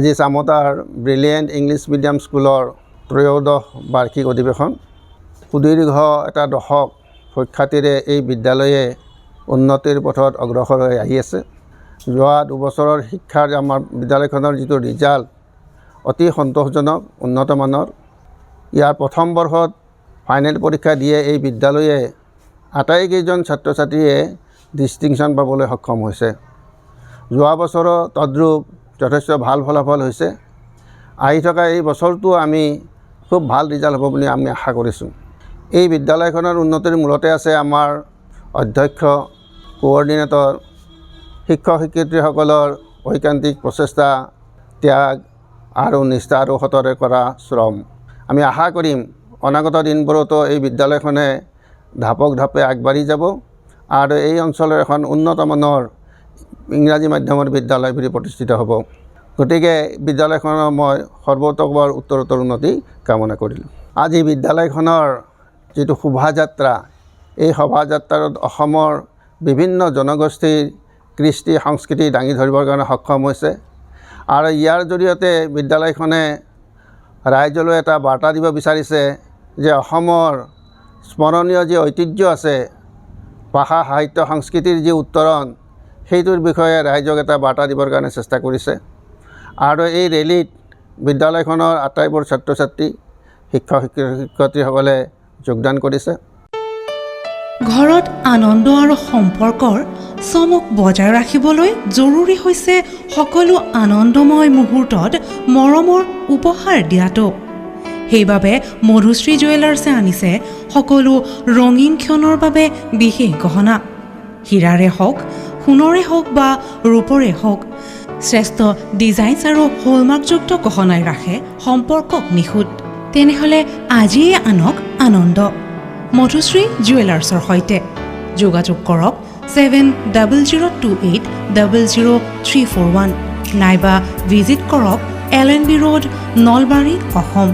আজি চামতাৰ brilliant English medium স্কুলৰ ত্ৰয়োদশ বাৰ্ষিক অধিৱেশন। সুদীৰ্ঘ এটা দশক সুখ্যাতিৰে এই বিদ্যালয়ে উন্নতিৰ পথত অগ্ৰসৰ হৈ আহি আছে। যোৱা দুবছৰৰ শিক্ষাৰ আমাৰ বিদ্যালয়খনৰ যিটো ৰিজাল্ট অতি সন্তোষজনক, উন্নত মানৰ। ইয়াৰ প্ৰথম বৰ্ষত ফাইনেল পৰীক্ষা দিয়ে এই বিদ্যালয়ে আটাইকেইজন ছাত্ৰ ছাত্ৰীয়ে ডিষ্টিংশ্যন পাবলৈ সক্ষম হৈছে। যোৱা বছৰৰ তদ্ৰূপ যথেষ্ট ভাল ফলাফল হৈছে। আহি থকা এই বছৰটো আমি খুব ভাল ৰিজাল্ট হ'ব বুলি আমি আশা কৰিছোঁ। এই বিদ্যালয়খনৰ উন্নতিৰ মূলতে আছে আমাৰ অধ্যক্ষ, কোঅৰ্ডিনেটৰ, শিক্ষক শিক্ষয়িত্ৰীসকলৰ ঐকান্তিক প্ৰচেষ্টা, ত্যাগ আৰু নিষ্ঠা আৰু সতৰে কৰা শ্ৰম। আমি আশা কৰিম অনাগত দিনবোৰতো এই বিদ্যালয়খনে ঢাপক ঢাপে আগবাঢ়ি যাব আৰু এই অঞ্চলৰ এখন উন্নত মানৰ ইংৰাজী মাধ্যমৰ বিদ্যালয় বুলি প্ৰতিষ্ঠিত হ'ব। গতিকে বিদ্যালয়খনৰ মই সৰ্বতোভাৰ উত্তৰোত্তৰ উন্নতি কামনা কৰিলোঁ। আজি বিদ্যালয়খনৰ যিটো শোভাযাত্ৰা, এই শোভাযাত্ৰাত অসমৰ বিভিন্ন জনগোষ্ঠীৰ কৃষ্টি সংস্কৃতি দাঙি ধৰিবৰ কাৰণে সক্ষম হৈছে আৰু ইয়াৰ জৰিয়তে বিদ্যালয়খনে ৰাইজলৈ এটা বাৰ্তা দিব বিচাৰিছে যে অসমৰ স্মৰণীয় যি ঐতিহ্য আছে, ভাষা সাহিত্য সংস্কৃতিৰ যি উত্তৰণ, সেইটোৰ বিষয়ে ৰাইজক এটা বাৰ্তা দিবৰ কাৰণে চেষ্টা কৰিছে। আৰু এই ৰেলীত বিদ্যালয়খনৰ আটাইবোৰ ছাত্ৰ ছাত্ৰী, শিক্ষক শিক্ষয়িত্ৰীসকলে যোগদান কৰিছে। ঘৰত আনন্দ আৰু সম্পৰ্কৰ চমক বজাই ৰাখিবলৈ জৰুৰী হৈছে সকলো আনন্দময় মুহূৰ্তত মৰমৰ উপহাৰ দিয়াটো। সেইবাবে মধুশ্ৰী জুৱেলাৰ্ছে আনিছে সকলো ৰঙীন ক্ষণৰ বাবে বিশেষ গহনা। হীৰাৰে হওক, সোণৰে হওক বা ৰূপৰে হওক, শ্ৰেষ্ঠ ডিজাইনছ আৰু হলমাৰ্কযুক্ত গহনাই ৰাখে সম্পৰ্কক নিখুঁত। তেনেহ'লে আজিয়ে আনক আনন্দ মধুশ্ৰী জুৱেলাৰ্ছৰ সৈতে। যোগাযোগ কৰক 7028000341 নাইবা ভিজিট কৰক LNB ৰোড, নলবাৰী, অসম।